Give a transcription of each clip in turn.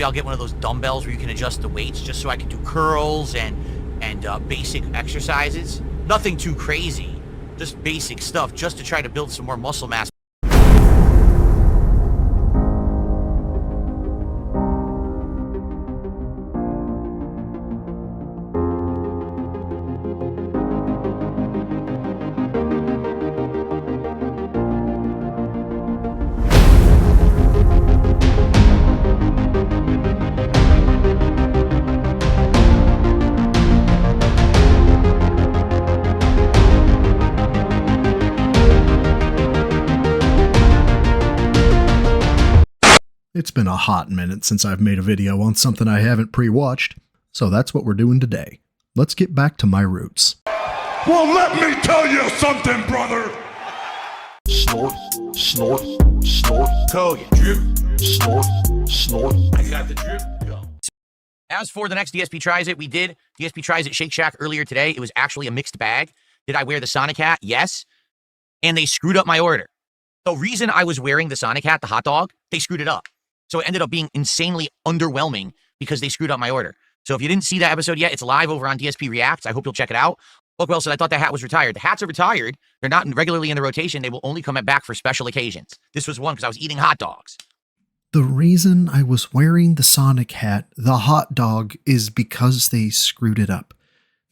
I'll get one of those dumbbells where you can adjust the weights just so I can do curls and basic exercises. Nothing too crazy, just basic stuff just to try to build some more muscle mass. It's been a hot minute since I've made a video on something I haven't pre-watched, so that's what we're doing today. Let's get back to my roots. Well, let me tell you something, brother! Snort, snort, snort. Kogan. Drip. Snort, snort. I got the drip. Go. As for the next DSP Tries It, we did DSP Tries It Shake Shack earlier today. It was actually a mixed bag. Did I wear the Sonic hat? Yes. And they screwed up my order. The reason I was wearing the Sonic hat, the hot dog, they screwed it up. So it ended up being insanely underwhelming because they screwed up my order. So if you didn't see that episode yet, it's live over on DSP Reacts. I hope you'll check it out. Look, Wilson, I thought that hat was retired. The hats are retired. They're not regularly in the rotation. They will only come back for special occasions. This was one because I was eating hot dogs. The reason I was wearing the Sonic hat, the hot dog, is because they screwed it up.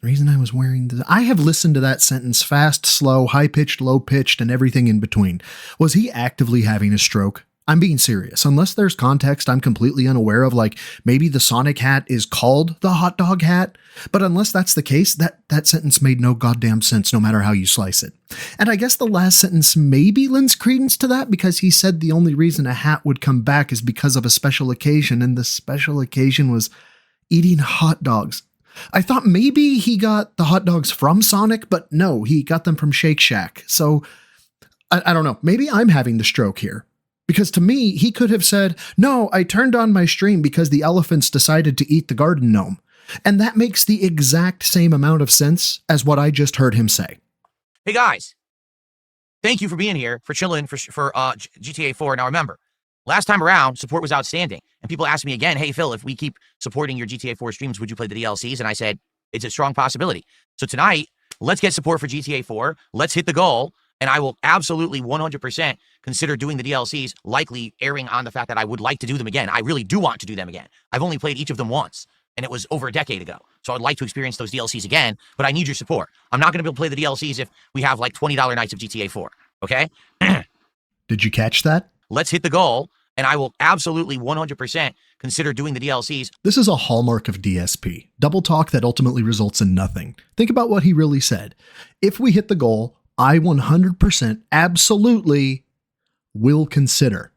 The reason I was wearing I have listened to that sentence fast, slow, high-pitched, low-pitched, and everything in between. Was he actively having a stroke? I'm being serious. Unless there's context I'm completely unaware of, like maybe the Sonic hat is called the hot dog hat, but unless that's the case, that sentence made no goddamn sense no matter how you slice it. And I guess the last sentence maybe lends credence to that because he said the only reason a hat would come back is because of a special occasion, and the special occasion was eating hot dogs. I thought maybe he got the hot dogs from Sonic, but no, he got them from Shake Shack. So I don't know, maybe I'm having the stroke here. Because to me, he could have said, no, I turned on my stream because the elephants decided to eat the garden gnome. And that makes the exact same amount of sense as what I just heard him say. Hey, guys. Thank you for being here, for chilling for GTA 4. Now, remember, last time around, support was outstanding. And people asked me again, hey, Phil, if we keep supporting your GTA 4 streams, would you play the DLCs? And I said, it's a strong possibility. So tonight, let's get support for GTA 4. Let's hit the goal. And I will absolutely 100% consider doing the DLCs, likely erring on the fact that I would like to do them again. I really do want to do them again. I've only played each of them once, and it was over a decade ago. So I'd like to experience those DLCs again, but I need your support. I'm not going to be able to play the DLCs if we have like $20 nights of GTA 4, okay? Did you catch that? Let's hit the goal, and I will absolutely 100% consider doing the DLCs. This is a hallmark of DSP. Double talk that ultimately results in nothing. Think about what he really said. If we hit the goal, I 100% absolutely will consider.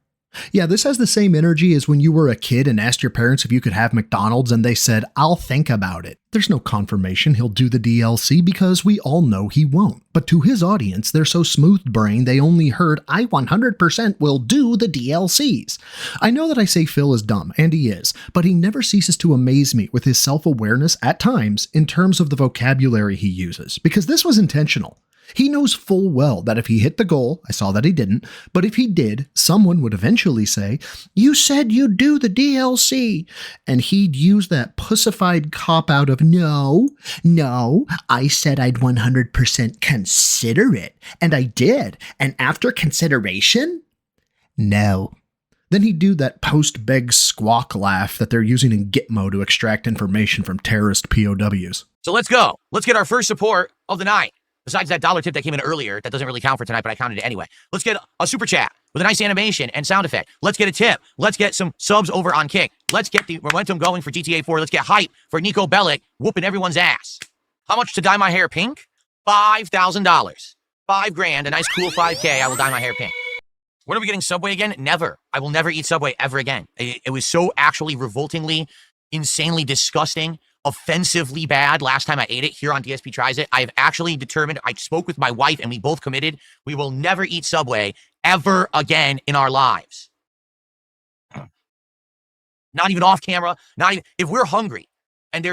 Yeah, this has the same energy as when you were a kid and asked your parents if you could have McDonald's and they said, I'll think about it. There's no confirmation he'll do the DLC because we all know he won't. But to his audience, they're so smooth-brained they only heard, I 100% will do the DLCs. I know that I say Phil is dumb, and he is, but he never ceases to amaze me with his self-awareness at times in terms of the vocabulary he uses, because this was intentional. He knows full well that if he hit the goal, I saw that he didn't, but if he did, someone would eventually say, you said you'd do the DLC. And he'd use that pussified cop-out of, no, I said I'd 100% consider it. And I did. And after consideration? No. Then he'd do that post-beg squawk laugh that they're using in Gitmo to extract information from terrorist POWs. So let's go. Let's get our first support of the night. Besides that dollar tip that came in earlier, that doesn't really count for tonight, but I counted it anyway. Let's get a super chat with a nice animation and sound effect. Let's get a tip. Let's get some subs over on Kick. Let's get the momentum going for GTA 4. Let's get hype for Nico Bellic whooping everyone's ass. How much to dye my hair pink? $5,000. $5,000, a nice cool 5K. I will dye my hair pink. When are we getting Subway again? Never. I will never eat Subway ever again. It was so actually revoltingly, insanely disgusting, offensively bad last time I ate it here on DSP Tries It. I have actually determined, I spoke with my wife and we both committed, we will never eat Subway ever again in our lives. Not even off camera, not even, if we're hungry and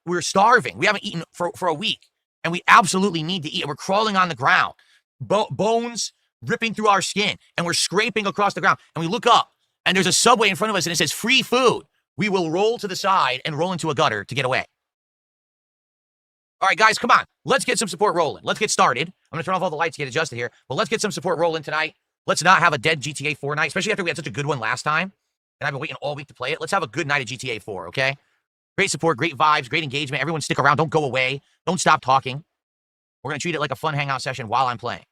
we're starving, we haven't eaten for a week and we absolutely need to eat, and we're crawling on the ground, bones ripping through our skin, and we're scraping across the ground, and we look up and there's a Subway in front of us and it says free food, we will roll to the side and roll into a gutter to get away. All right, guys, come on. Let's get some support rolling. Let's get started. I'm going to turn off all the lights to get adjusted here, but let's get some support rolling tonight. Let's not have a dead GTA 4 night, especially after we had such a good one last time, and I've been waiting all week to play it. Let's have a good night of GTA 4, okay? Great support, great vibes, great engagement. Everyone stick around. Don't go away. Don't stop talking. We're going to treat it like a fun hangout session while I'm playing,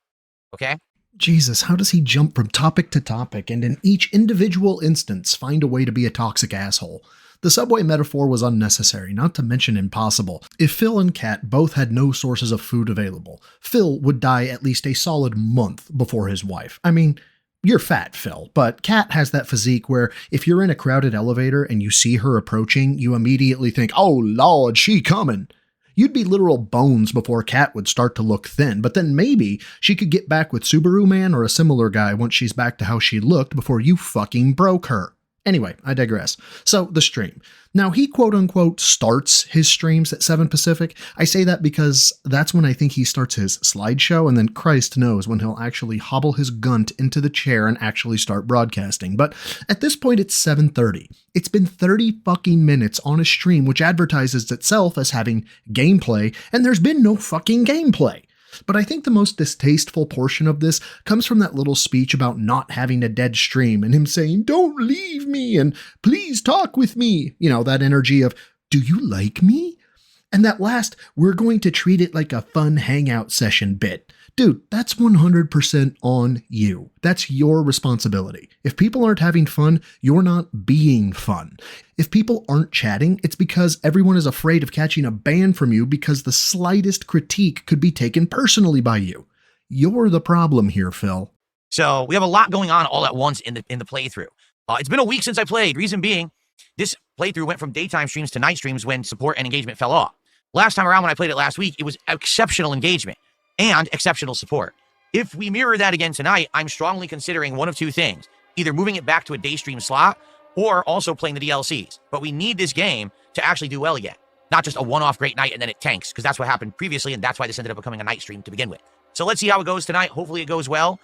okay? Jesus, how does he jump from topic to topic and in each individual instance find a way to be a toxic asshole? The Subway metaphor was unnecessary, not to mention impossible. If Phil and Kat both had no sources of food available, Phil would die at least a solid month before his wife. I mean, you're fat, Phil, but Kat has that physique where if you're in a crowded elevator and you see her approaching, you immediately think, oh lord, she coming. You'd be literal bones before Kat would start to look thin, but then maybe she could get back with Subaru Man or a similar guy once she's back to how she looked before you fucking broke her. Anyway, I digress. So, the stream. Now, he quote-unquote starts his streams at 7 Pacific. I say that because that's when I think he starts his slideshow, and then Christ knows when he'll actually hobble his gunt into the chair and actually start broadcasting. But at this point, it's 7:30. It's been 30 fucking minutes on a stream which advertises itself as having gameplay, and there's been no fucking gameplay. But I think the most distasteful portion of this comes from that little speech about not having a dead stream and him saying, don't leave me and please talk with me. You know, that energy of, do you like me? And that last, we're going to treat it like a fun hangout session bit. Dude, that's 100% on you. That's your responsibility. If people aren't having fun, you're not being fun. If people aren't chatting, it's because everyone is afraid of catching a ban from you because the slightest critique could be taken personally by you. You're the problem here, Phil. So we have a lot going on all at once in the playthrough. It's been a week since I played. Reason being, this playthrough went from daytime streams to night streams when support and engagement fell off. Last time around when I played it last week, it was exceptional engagement and exceptional support. If we mirror that again tonight, I'm strongly considering one of two things. Either moving it back to a day stream slot or also playing the DLCs. But we need this game to actually do well again. Not just a one-off great night and then it tanks, because that's what happened previously, and that's why this ended up becoming a night stream to begin with. So let's see how it goes tonight. Hopefully it goes well.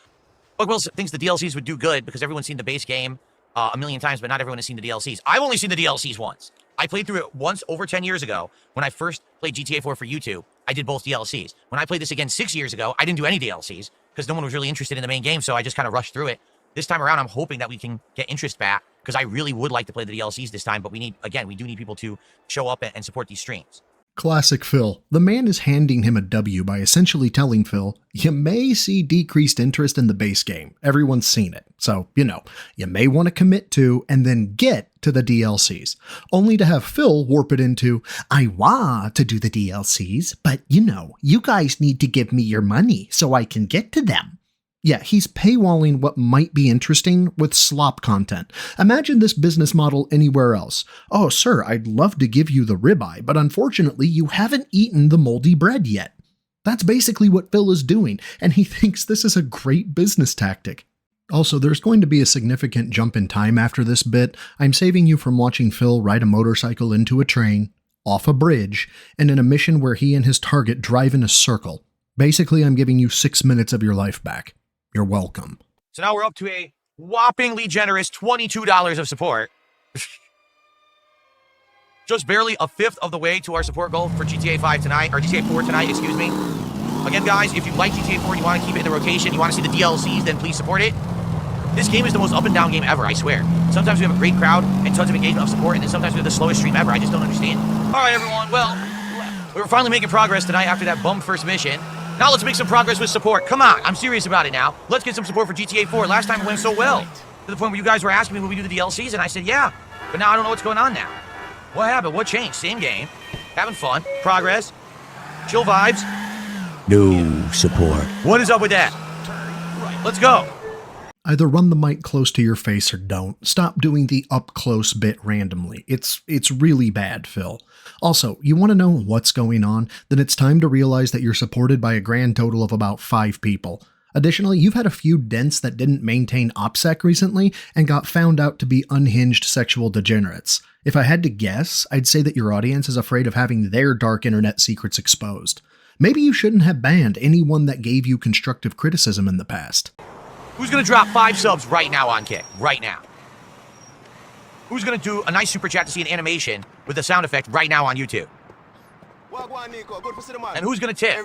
Buck Wills thinks the DLCs would do good because everyone's seen the base game a million times, but not everyone has seen the DLCs. I've only seen the DLCs once. I played through it once over 10 years ago when I first played GTA 4 for YouTube. I did both DLCs. When I played this again 6 years ago, I didn't do any DLCs because no one was really interested in the main game, so I just kind of rushed through it. This time around, I'm hoping that we can get interest back because I really would like to play the DLCs this time, but we do need people to show up and support these streams. Classic Phil. The man is handing him a W by essentially telling Phil, you may see decreased interest in the base game. Everyone's seen it. So, you may want to commit to and then get to the DLCs. Only to have Phil warp it into, I want to do the DLCs, but you guys need to give me your money so I can get to them. Yeah, he's paywalling what might be interesting with slop content. Imagine this business model anywhere else. Oh, sir, I'd love to give you the ribeye, but unfortunately, you haven't eaten the moldy bread yet. That's basically what Phil is doing, and he thinks this is a great business tactic. Also, there's going to be a significant jump in time after this bit. I'm saving you from watching Phil ride a motorcycle into a train, off a bridge, and in a mission where he and his target drive in a circle. Basically, I'm giving you 6 minutes of your life back. You're welcome. So now we're up to a whoppingly generous $22 of support. Just barely a fifth of the way to our support goal for GTA 5 tonight, or GTA 4 tonight, excuse me. Again, guys, if you like GTA 4 and you want to keep it in the rotation, you want to see the DLCs, then please support it. This game is the most up and down game ever, I swear. Sometimes we have a great crowd and tons of engagement of support, and then sometimes we have the slowest stream ever. I just don't understand. All right, everyone. Well, we're finally making progress tonight after that bum first mission. Now let's make some progress with support. Come on, I'm serious about it now. Let's get some support for GTA 4. Last time it went so well, to the point where you guys were asking me when we do the DLCs, and I said, yeah. But now I don't know what's going on now. What happened? What changed? Same game. Having fun. Progress. Chill vibes. No support. What is up with that? Let's go. Either run the mic close to your face or don't. Stop doing the up-close bit randomly. It's really bad, Phil. Also, you want to know what's going on? Then it's time to realize that you're supported by a grand total of about 5 people. Additionally, you've had a few dents that didn't maintain OPSEC recently and got found out to be unhinged sexual degenerates. If I had to guess, I'd say that your audience is afraid of having their dark internet secrets exposed. Maybe you shouldn't have banned anyone that gave you constructive criticism in the past. Who's going to drop 5 subs right now on Kick? Right now. Who's going to do a nice super chat to see an animation with the sound effect right now on YouTube? And who's going to tip?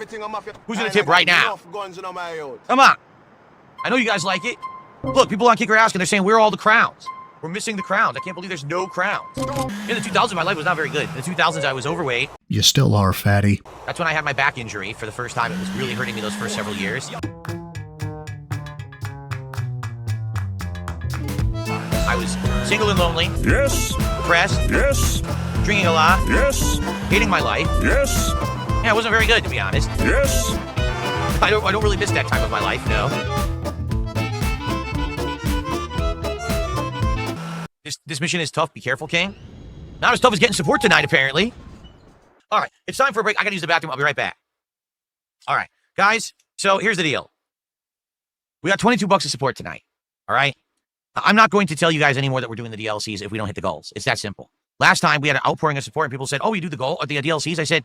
Who's going to tip right now? Come on. I know you guys like it. Look, people on Kick are asking. They're saying, where are all the crowns? We're missing the crowns. I can't believe there's no crowns. In the 2000s, my life was not very good. In the 2000s, I was overweight. You still are, fatty. That's when I had my back injury for the first time. It was really hurting me those first several years. I was single and lonely. Yes. Depressed. Yes. Drinking a lot. Yes. Hating my life. Yes. Yeah, it wasn't very good, to be honest. Yes. I don't really miss that time of my life, no. This mission is tough. Be careful, King. Not as tough as getting support tonight, apparently. All right, it's time for a break. I gotta use the bathroom. I'll be right back. All right, guys. So here's the deal. We got 22 bucks of support tonight. All right. I'm not going to tell you guys anymore that we're doing the DLCs if we don't hit the goals. It's that simple. Last time we had an outpouring of support and people said, "Oh, you do the goal or the DLCs?" I said,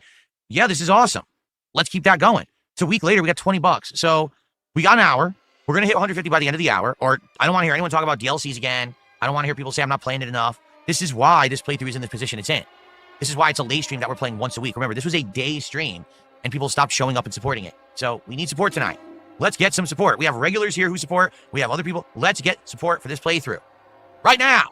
"Yeah, this is awesome. Let's keep that going." It's a week later. We got 20 bucks. So we got an hour. We're gonna hit 150 by the end of the hour. Or I don't want to hear anyone talk about DLCs again. I don't want to hear people say I'm not playing it enough. This is why this playthrough is in the position it's in. This is why it's a late stream that we're playing once a week. Remember, this was a day stream, and people stopped showing up and supporting it. So we need support tonight. Let's get some support. We have regulars here who support. We have other people. Let's get support for this playthrough. Right now.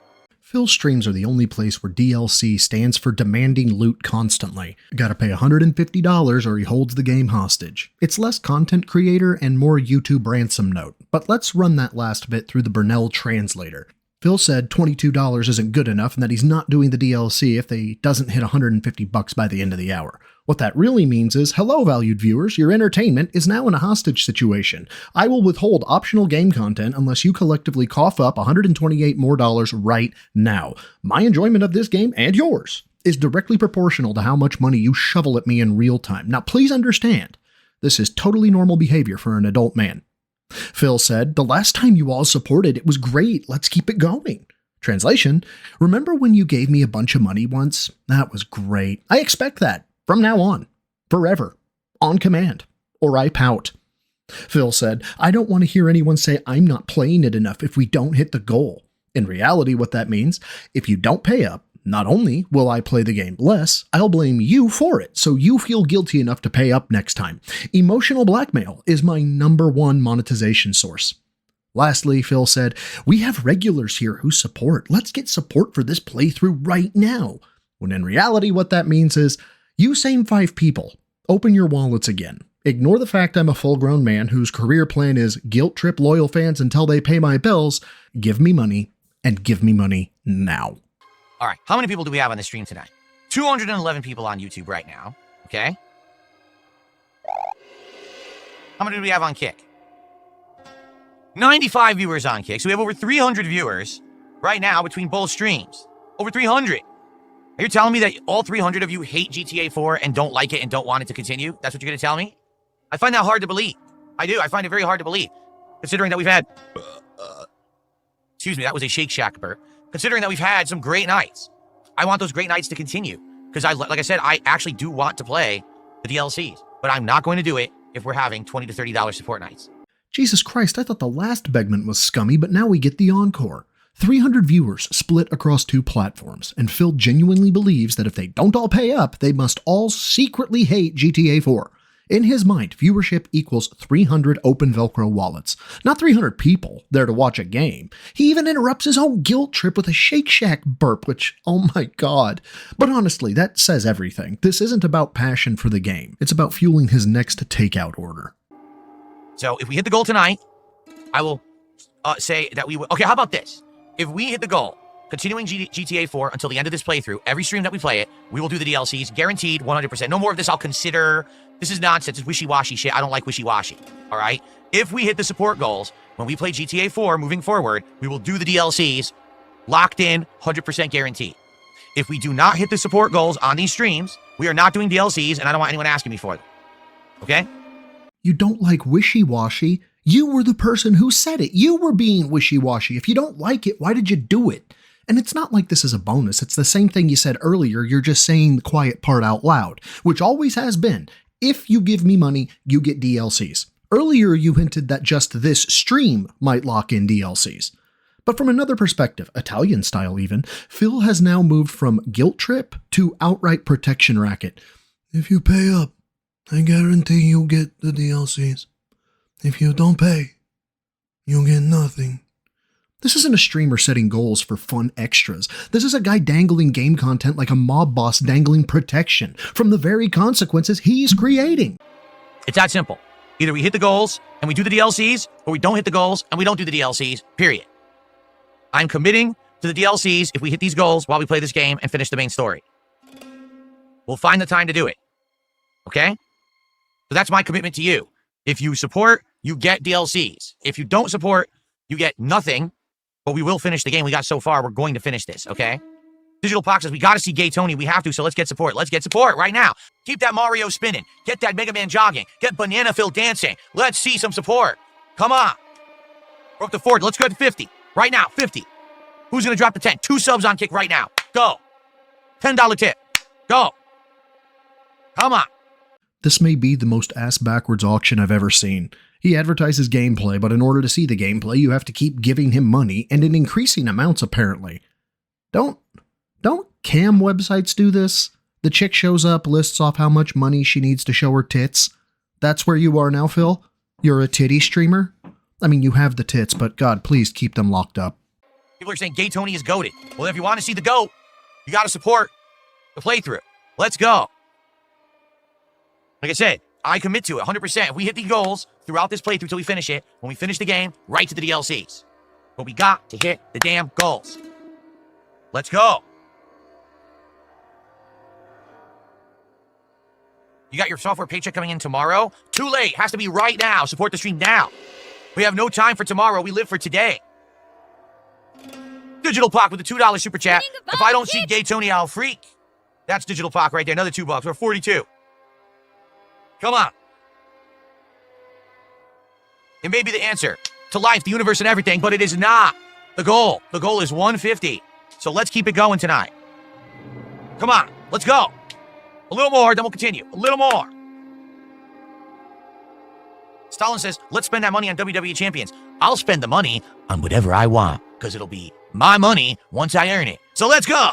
Phil's streams are the only place where DLC stands for demanding loot constantly. Gotta pay $150 or he holds the game hostage. It's less content creator and more YouTube ransom note. But let's run that last bit through the Brunel translator. Phil said $22 isn't good enough and that he's not doing the DLC if they doesn't hit 150 bucks by the end of the hour. What that really means is, hello valued viewers, your entertainment is now in a hostage situation. I will withhold optional game content unless you collectively cough up $128 more right now. My enjoyment of this game and yours is directly proportional to how much money you shovel at me in real time. Now please understand, this is totally normal behavior for an adult man. Phil said, the last time you all supported, it was great. Let's keep it going. Translation, remember when you gave me a bunch of money once? That was great. I expect that from now on, forever, on command, or I pout. Phil said, I don't want to hear anyone say I'm not playing it enough if we don't hit the goal. In reality, what that means, if you don't pay up, not only will I play the game less, I'll blame you for it, so you feel guilty enough to pay up next time. Emotional blackmail is my #1 monetization source. Lastly, Phil said, we have regulars here who support. Let's get support for this playthrough right now. When in reality, what that means is, you same 5 people, open your wallets again. Ignore the fact I'm a full-grown man whose career plan is guilt trip loyal fans until they pay my bills. Give me money, and give me money now. All right, how many people do we have on the stream tonight? 211 people on YouTube right now, okay? How many do we have on Kick? 95 viewers on Kick, so we have over 300 viewers right now between both streams. Over 300. Are you telling me that all 300 of you hate GTA 4 and don't like it and don't want it to continue? That's what you're going to tell me? I find that hard to believe. I do. I find it very hard to believe. Considering that we've had... excuse me, that was a Shake Shack burp. Considering that we've had some great nights. I want those great nights to continue. Because, like I said, I actually do want to play the DLCs. But I'm not going to do it if we're having $20 to $30 support nights. Jesus Christ, I thought the last Begman was scummy, but now we get the encore. 300 viewers split across 2 platforms, and Phil genuinely believes that if they don't all pay up, they must all secretly hate GTA 4. In his mind, viewership equals 300 open Velcro wallets, not 300 people there to watch a game. He even interrupts his own guilt trip with a Shake Shack burp, which, oh my god. But honestly, that says everything. This isn't about passion for the game. It's about fueling his next takeout order. So if we hit the goal tonight, I will say that we will... Okay, how about this? If we hit the goal, continuing GTA 4 until the end of this playthrough, every stream that we play it, we will do the DLCs, guaranteed 100%. No more of this I'll consider. This is nonsense. It's wishy-washy shit. I don't like wishy-washy, all right? If we hit the support goals, when we play GTA 4 moving forward, we will do the DLCs, locked in, 100% guaranteed. If we do not hit the support goals on these streams, we are not doing DLCs, and I don't want anyone asking me for them, okay? You don't like wishy-washy? You were the person who said it. You were being wishy-washy. If you don't like it, why did you do it? And it's not like this is a bonus. It's the same thing you said earlier. You're just saying the quiet part out loud, which always has been. If you give me money, you get DLCs. Earlier, you hinted that just this stream might lock in DLCs. But from another perspective, Italian style even, Phil has now moved from guilt trip to outright protection racket. If you pay up, I guarantee you'll get the DLCs. If you don't pay, you'll get nothing. This isn't a streamer setting goals for fun extras. This is a guy dangling game content like a mob boss dangling protection from the very consequences he's creating. It's that simple. Either we hit the goals and we do the DLCs, or we don't hit the goals and we don't do the DLCs, period. I'm committing to the DLCs if we hit these goals while we play this game and finish the main story. We'll find the time to do it. Okay? So that's my commitment to you. If you support, you get DLCs. If you don't support, you get nothing, but we will finish the game. We got so far, we're going to finish this, okay? Digital Pox says, we got to see Gay Tony. We have to, so let's get support. Let's get support right now. Keep that Mario spinning. Get that Mega Man jogging. Get Banana Phil dancing. Let's see some support. Come on. We're up to 40. Let's go to 50. Right now, 50. Who's going to drop the 10? 2 subs on Kick right now. Go. $10 tip. Go. Come on. This may be the most ass-backwards auction I've ever seen. He advertises gameplay, but in order to see the gameplay, you have to keep giving him money, and in increasing amounts, apparently. Don't cam websites do this? The chick shows up, lists off how much money she needs to show her tits. That's where you are now, Phil? You're a titty streamer? I mean, you have the tits, but God, please keep them locked up. People are saying Gay Tony is goated. Well, if you want to see the GOAT, you got to support the playthrough. Let's go. Like I said, I commit to it 100%. If we hit the goals throughout this playthrough till we finish it, when we finish the game, right to the DLCs. But we got to hit the damn goals. Let's go. You got your software paycheck coming in tomorrow? Too late. Has to be right now. Support the stream now. We have no time for tomorrow. We live for today. Digital Pock with a $2 super chat. If I don't see Gay Tony, I'll freak. That's Digital Pock right there. Another $2. We're 42. Come on. It may be the answer to life, the universe, and everything, but it is not the goal. The goal is 150. So let's keep it going tonight. Come on. Let's go. A little more, then we'll continue. A little more. Stalin says, let's spend that money on WWE Champions. I'll spend the money on whatever I want, because it'll be my money once I earn it. So let's go.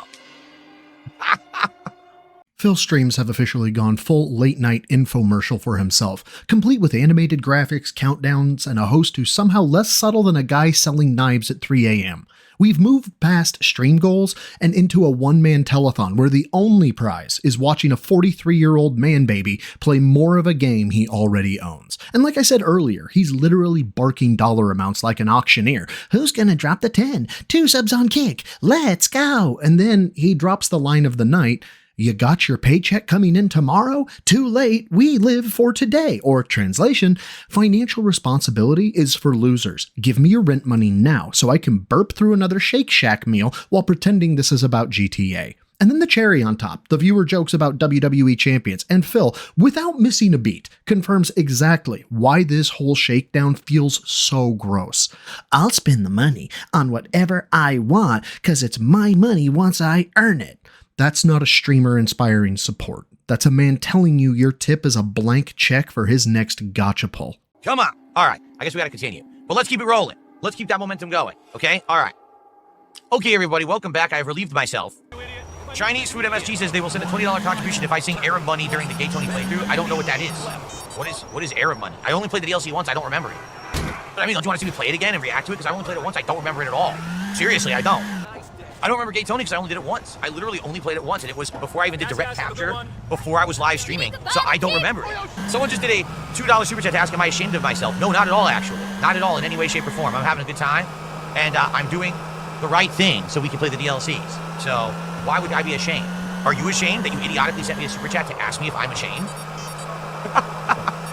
Phil's streams have officially gone full late-night infomercial for himself, complete with animated graphics, countdowns, and a host who's somehow less subtle than a guy selling knives at 3 a.m. We've moved past stream goals and into a one-man telethon where the only prize is watching a 43-year-old man-baby play more of a game he already owns. And like I said earlier, he's literally barking dollar amounts like an auctioneer. Who's gonna drop the 10? 2 subs on Kick. Let's go! And then he drops the line of the night, you got your paycheck coming in tomorrow? Too late, we live for today. Or translation, financial responsibility is for losers. Give me your rent money now so I can burp through another Shake Shack meal while pretending this is about GTA. And then the cherry on top, the viewer jokes about WWE champions, and Phil, without missing a beat, confirms exactly why this whole shakedown feels so gross. I'll spend the money on whatever I want, cause it's my money once I earn it. That's not a streamer inspiring support. That's a man telling you your tip is a blank check for his next gotcha pull. Come on. All right. I guess we got to continue. But let's keep it rolling. Let's keep that momentum going. Okay? All right. Okay, everybody. Welcome back. I've relieved myself. Chinese Food MSG says they will send a $20 contribution if I sing Arab Money during the Gay Tony playthrough. I don't know what that is. What is Arab Money? I only played the DLC once. I don't remember it. But I mean, don't you want to see me play it again and react to it? Because I only played it once. I don't remember it at all. Seriously, I don't. I don't remember Gay Tony because I only did it once. I literally only played it once, and it was before I even did direct capture, before I was live streaming, so I don't remember it. Someone just did a $2 super chat to ask, am I ashamed of myself? No, not at all, actually. Not at all, in any way, shape, or form. I'm having a good time, and I'm doing the right thing so we can play the DLCs. So why would I be ashamed? Are you ashamed that you idiotically sent me a super chat to ask me if I'm ashamed?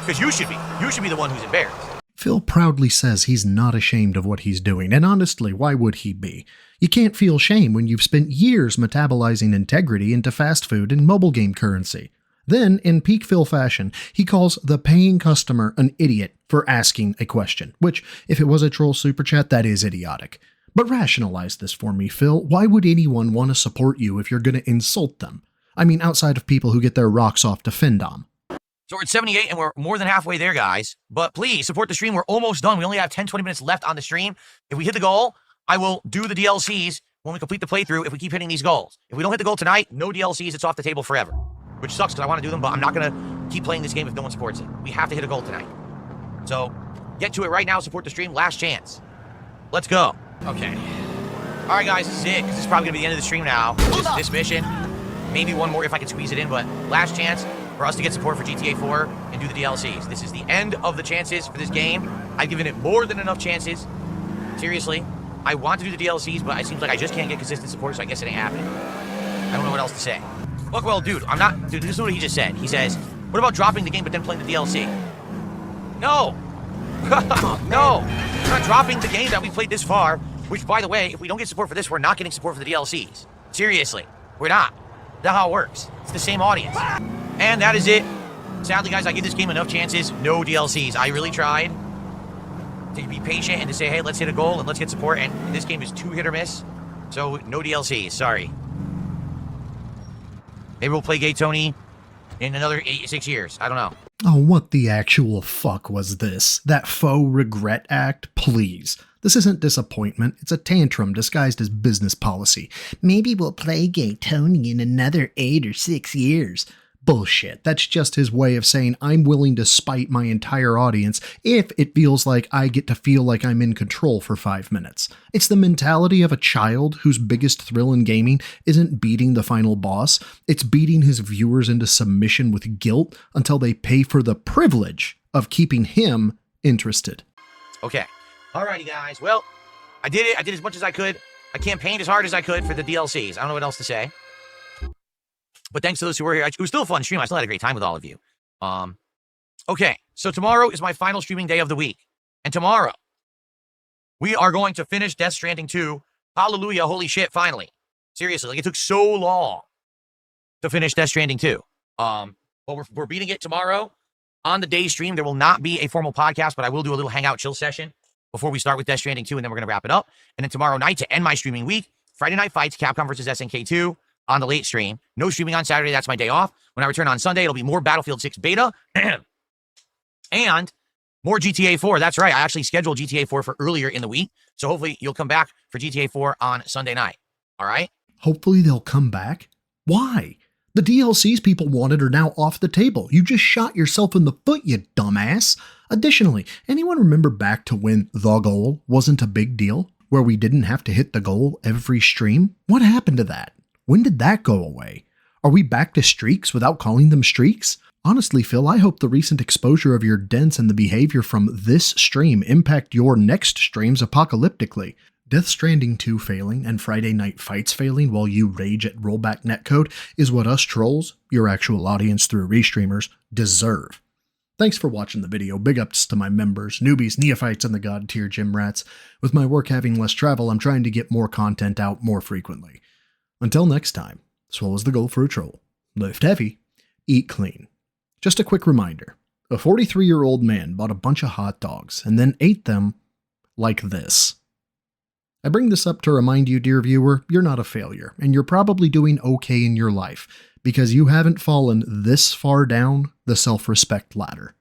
Because you should be. You should be the one who's embarrassed. Phil proudly says he's not ashamed of what he's doing, and honestly, why would he be? You can't feel shame when you've spent years metabolizing integrity into fast food and mobile game currency. Then, in peak Phil fashion, he calls the paying customer an idiot for asking a question, which, if it was a troll super chat, that is idiotic. But rationalize this for me, Phil. Why would anyone want to support you if you're going to insult them? I mean, outside of people who get their rocks off to Findom. So we're at 78, and we're more than halfway there, guys. But please, support the stream. We're almost done. We only have 10, 20 minutes left on the stream. If we hit the goal, I will do the DLCs when we complete the playthrough if we keep hitting these goals. If we don't hit the goal tonight, no DLCs, it's off the table forever. Which sucks because I want to do them, but I'm not going to keep playing this game if no one supports it. We have to hit a goal tonight. So, get to it right now, support the stream, last chance. Let's go. Okay. Alright guys, this is it, because this is probably going to be the end of the stream now. This mission. Maybe one more if I can squeeze it in, but last chance for us to get support for GTA 4 and do the DLCs. This is the end of the chances for this game. I've given it more than enough chances. Seriously. I want to do the DLCs, but it seems like I just can't get consistent support, so I guess it ain't happening. I don't know what else to say. Look, well, dude, dude, this is what he just said. He says, what about dropping the game but then playing the DLC? No. No. We're not dropping the game that we played this far, which, by the way, if we don't get support for this, we're not getting support for the DLCs. Seriously. We're not. That's how it works. It's the same audience. And that is it. Sadly, guys, I give this game enough chances. No DLCs. I really tried to be patient and to say, hey, let's hit a goal and let's get support. And this game is too hit or miss. So, no DLCs. Sorry. Maybe we'll play Gay Tony in another 6 years. I don't know. Oh, what the actual fuck was this? That faux regret act? Please. This isn't disappointment. It's a tantrum disguised as business policy. Maybe we'll play Gay Tony in another 8 or 6 years. Bullshit. That's just his way of saying I'm willing to spite my entire audience if it feels like I get to feel like I'm in control for 5 minutes. It's the mentality of a child whose biggest thrill in gaming isn't beating the final boss, it's beating his viewers into submission with guilt until they pay for the privilege of keeping him interested. Okay. Alrighty, guys. Well, I did it. I did as much as I could. I campaigned as hard as I could for the DLCs. I don't know what else to say. But thanks to those who were here. It was still a fun stream. I still had a great time with all of you. Okay, so tomorrow is my final streaming day of the week. And tomorrow, we are going to finish Death Stranding 2. Hallelujah, holy shit, finally. Seriously, like it took so long to finish Death Stranding 2. But we're beating it tomorrow. On the day stream, there will not be a formal podcast, but I will do a little hangout chill session before we start with Death Stranding 2, and then we're going to wrap it up. And then tomorrow night, to end my streaming week, Friday Night Fights, Capcom vs. SNK 2. On the late stream. No streaming on Saturday. That's my day off. When I return on Sunday, it'll be more Battlefield 6 beta and more GTA 4. That's right. I actually scheduled GTA 4 for earlier in the week. So hopefully you'll come back for GTA 4 on Sunday night. All right? Hopefully they'll come back? Why? The DLCs people wanted are now off the table. You just shot yourself in the foot, you dumbass. Additionally, anyone remember back to when the goal wasn't a big deal? Where we didn't have to hit the goal every stream? What happened to that? When did that go away? Are we back to streaks without calling them streaks? Honestly, Phil, I hope the recent exposure of your dents and the behavior from this stream impact your next streams apocalyptically. Death Stranding 2 failing and Friday Night Fights failing while you rage at rollback netcode is what us trolls, your actual audience through restreamers, deserve. Thanks for watching the video. Big ups to my members, newbies, neophytes, and the god tier gym rats. With my work having less travel, I'm trying to get more content out more frequently. Until next time, swallows the goal for a troll. Lift heavy, eat clean. Just a quick reminder, a 43-year-old man bought a bunch of hot dogs and then ate them like this. I bring this up to remind you, dear viewer, you're not a failure, and you're probably doing okay in your life because you haven't fallen this far down the self-respect ladder.